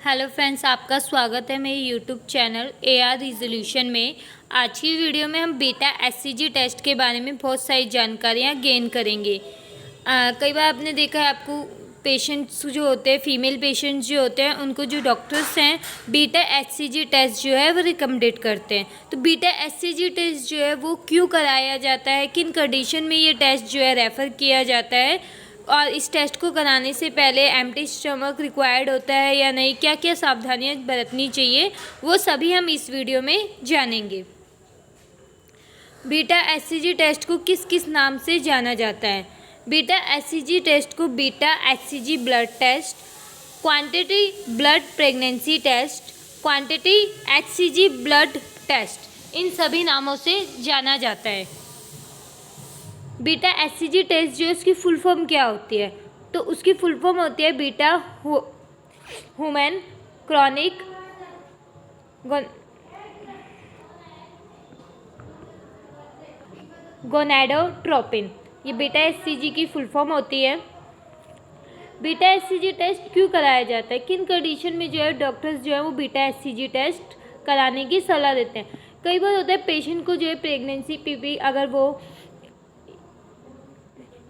Hello friends, आपका स्वागत है मेरे यूट्यूब चैनल AR रिजोल्यूशन में। आज की वीडियो में हम बीटा HCG टेस्ट के बारे में बहुत सारी जानकारियाँ गेन करेंगे। कई बार आपने देखा है, आपको पेशेंट्स जो होते हैं, फीमेल पेशेंट्स जो होते हैं, उनको जो डॉक्टर्स हैं बीटा HCG टेस्ट जो है वो रिकमेंडेड करते हैं। तो बीटा HCG टेस्ट जो है वो क्यों कराया जाता है, किन कंडीशन में ये टेस्ट जो है रेफ़र किया जाता है, और इस टेस्ट को कराने से पहले एम्प्टी स्टमक रिक्वायर्ड होता है या नहीं, क्या क्या सावधानियां बरतनी चाहिए, वो सभी हम इस वीडियो में जानेंगे। बीटा HCG टेस्ट को किस किस नाम से जाना जाता है? बीटा HCG टेस्ट को beta HCG blood test, quantity blood pregnancy test, quantity HCG blood test, इन सभी नामों से जाना जाता है। बीटा HCG टेस्ट जो है उसकी फुल फॉर्म क्या होती है? तो उसकी फुल फॉर्म होती है बीटा ह्यूमन क्रॉनिक गोनाडोट्रोपिन, ये बीटा HCG की फुल फॉर्म होती है। बीटा HCG टेस्ट क्यों कराया जाता है, किन कंडीशन में जो है डॉक्टर्स जो है वो बीटा HCG टेस्ट कराने की सलाह देते हैं? कई बार होता है पेशेंट को जो है प्रेगनेंसी पीपी अगर वो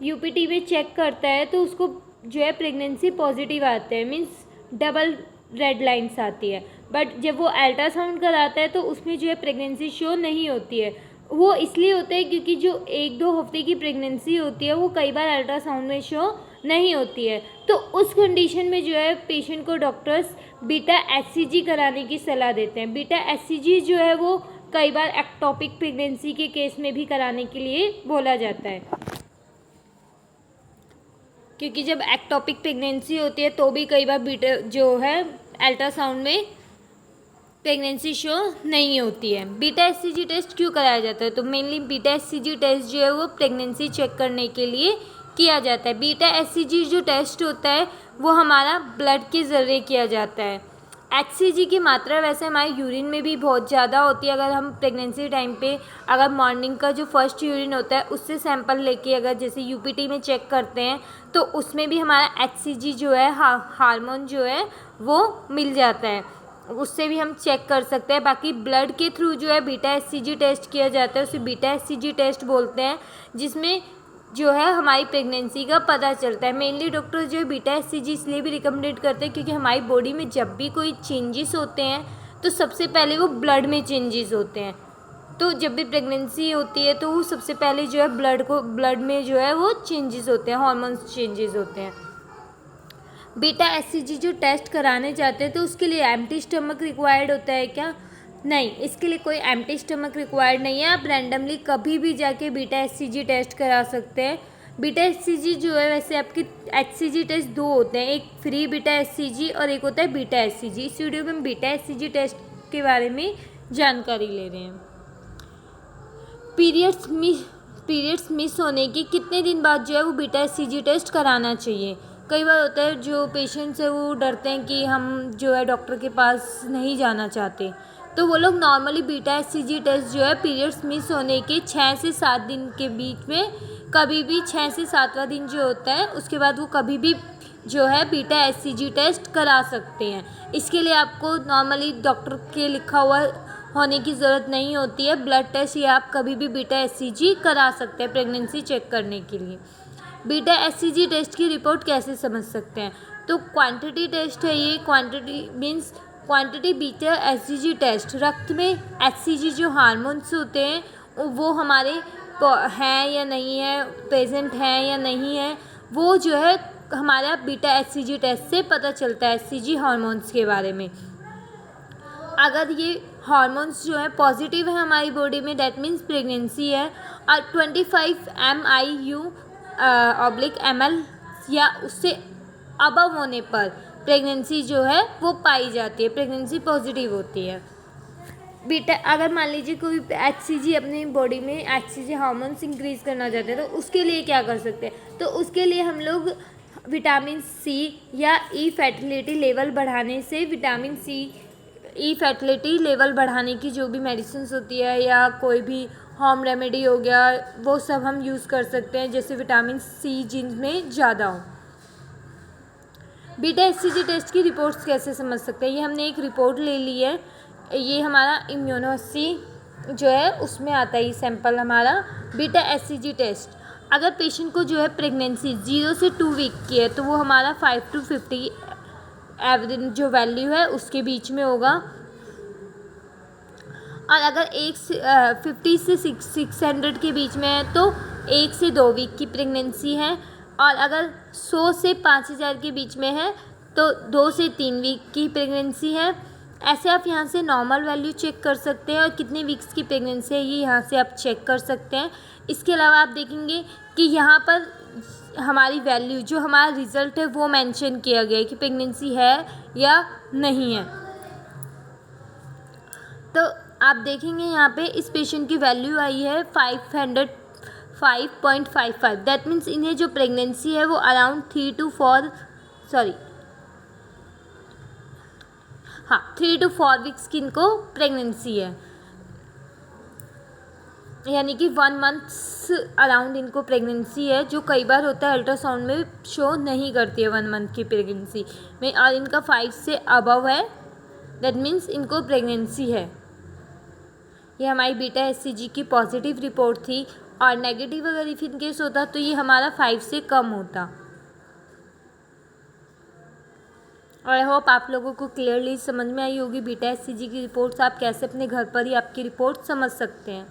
UPT में चेक करता है तो उसको जो है प्रेगनेंसी पॉजिटिव आते हैं, मीन्स डबल रेड लाइन्स आती है। बट जब वो अल्ट्रासाउंड कराता है तो उसमें जो है प्रेगनेंसी शो नहीं होती है। वो इसलिए होता है क्योंकि जो 1-2 हफ्ते की प्रेगनेंसी होती है वो कई बार अल्ट्रासाउंड में शो नहीं होती है। तो उस कंडीशन में जो है पेशेंट को डॉक्टर्स बीटा HCG कराने की सलाह देते हैं। बीटा HCG जो है वो कई बार एक्टोपिक प्रेगनेंसी के केस में भी कराने के लिए बोला जाता है, क्योंकि जब एक्टोपिक प्रेगनेंसी होती है तो भी कई बार बीटा जो है अल्ट्रासाउंड में प्रेगनेंसी शो नहीं होती है। बीटा HCG टेस्ट क्यों कराया जाता है? तो मेनली बीटा HCG टेस्ट जो है वो प्रेगनेंसी चेक करने के लिए किया जाता है। बीटा HCG जो टेस्ट होता है वो हमारा ब्लड के ज़रिए किया जाता है। HCG की मात्रा वैसे हमारे यूरिन में भी बहुत ज़्यादा होती है। अगर हम प्रेगनेंसी टाइम पे अगर मॉर्निंग का जो फर्स्ट यूरिन होता है उससे सैंपल लेके अगर जैसे UPT में चेक करते हैं तो उसमें भी हमारा HCG जो है हार्मोन जो है वो मिल जाता है, उससे भी हम चेक कर सकते हैं। बाकी ब्लड के थ्रू जो है बीटा HCG टेस्ट किया जाता है, उसे बीटा HCG टेस्ट बोलते हैं, जिसमें जो है हमारी प्रेगनेंसी का पता चलता है। मेनली डॉक्टर जो है बीटा HCG इसलिए भी रिकमेंडेड करते हैं क्योंकि हमारी बॉडी में जब भी कोई चेंजेस होते हैं तो सबसे पहले वो ब्लड में चेंजेस होते हैं। तो जब भी प्रेगनेंसी होती है तो वो सबसे पहले जो है ब्लड में जो है वो चेंजेस होते हैं, हार्मोन्स चेंजेस होते हैं। बीटा HCG जो टेस्ट कराने जाते हैं तो उसके लिए एम्प्टी स्टमक रिक्वायर्ड होता है क्या? नहीं, इसके लिए कोई एम्प्टी स्टमक रिक्वायर्ड नहीं है। आप रैंडमली कभी भी जाके बीटा HCG टेस्ट करा सकते हैं। बीटा HCG जो है वैसे आपके HCG टेस्ट 2 होते हैं, एक फ्री बीटा HCG और एक होता है बीटा HCG। इस वीडियो में हम बीटा HCG टेस्ट के बारे में जानकारी ले रहे हैं। पीरियड्स मिस होने के कितने दिन बाद जो है वो बीटा HCG टेस्ट कराना चाहिए? कई बार होता है जो पेशेंट्स है वो डरते हैं कि हम जो है डॉक्टर के पास नहीं जाना चाहते, तो वो लोग नॉर्मली बीटा HCG टेस्ट जो है पीरियड्स मिस होने के 6 से 7 दिन के बीच में कभी भी 6 से 7वां दिन जो होता है उसके बाद वो कभी भी जो है बीटा HCG टेस्ट करा सकते हैं। इसके लिए आपको नॉर्मली डॉक्टर के लिखा हुआ होने की ज़रूरत नहीं होती है। ब्लड टेस्ट या आप कभी भी बीटा HCG करा सकते हैं प्रेगनेंसी चेक करने के लिए। बीटा HCG टेस्ट की रिपोर्ट कैसे समझ सकते हैं? तो क्वांटिटी टेस्ट है ये। Quantity means quantity beta HCG test, रक्त में HCG जो हार्मोन्स होते हैं वो हमारे हैं या नहीं है, प्रेजेंट हैं या नहीं है, वो जो है हमारा बीटा HCG टेस्ट से पता चलता है HCG हार्मोन्स के बारे में। अगर ये हार्मोन्स जो है पॉजिटिव है हमारी बॉडी में, डैट मीन्स प्रेगनेंसी है। और 25 MIU/ml या उससे अबव होने पर प्रेगनेंसी जो है वो पाई जाती है, प्रेगनेंसी पॉजिटिव होती है। बीटा अगर मान लीजिए कोई HCG अपनी बॉडी में HCG हार्मोन्स इंक्रीज़ करना चाहते हैं तो उसके लिए क्या कर सकते हैं? तो उसके लिए हम लोग विटामिन C या E फर्टिलिटी लेवल बढ़ाने से, vitamin C E fertility level बढ़ाने की जो भी मेडिसिन होती है या कोई भी होम रेमेडी हो गया वो सब हम यूज़ कर सकते हैं, जैसे विटामिन C जिनमें ज़्यादा हो। बीटा एचसीजी टेस्ट की रिपोर्ट्स कैसे समझ सकते हैं? ये हमने एक रिपोर्ट ले ली है, ये हमारा इम्यूनोहिस्ट्री जो है उसमें आता है ये सैंपल हमारा बीटा एचसीजी टेस्ट। अगर पेशेंट को जो है प्रेगनेंसी 0 से 2 वीक की है तो वो हमारा 5 to 50 एवरेज जो वैल्यू है उसके बीच में होगा। और अगर 50 से 600 के बीच में है तो 1 से 2 वीक की प्रेगनेंसी है। और अगर 100 से 5000 के बीच में है तो 2 से 3 वीक की प्रेगनेंसी है। ऐसे आप यहाँ से नॉर्मल वैल्यू चेक कर सकते हैं और कितने वीक्स की प्रेगनेंसी है ये यहाँ से आप चेक कर सकते हैं। इसके अलावा आप देखेंगे कि यहाँ पर हमारी वैल्यू जो हमारा रिज़ल्ट है वो मेंशन किया गया है कि प्रेगनेंसी है या नहीं है। तो आप देखेंगे यहाँ पे इस पेशेंट की वैल्यू आई है 505.55। दैट मीन्स इन्हें जो प्रेगनेंसी है वो अराउंड 3 to 4 वीक्स की इनको प्रेगनेंसी है, यानी कि 1 मंथ्स अराउंड इनको प्रेगनेंसी है, जो कई बार होता है अल्ट्रासाउंड में शो नहीं करती है 1 मंथ की प्रेगनेंसी में। और इनका 5 से अबव है, दैट मीन्स इनको प्रेगनेंसी है। ये हमारी बीटा एचसीजी की पॉजिटिव रिपोर्ट थी। और नेगेटिव अगर इफ इन केस होता तो ये हमारा 5 से कम होता। और आई होप आप लोगों को क्लियरली समझ में आई होगी बीटा एचसीजी की रिपोर्ट्स आप कैसे अपने घर पर ही आपकी रिपोर्ट समझ सकते हैं।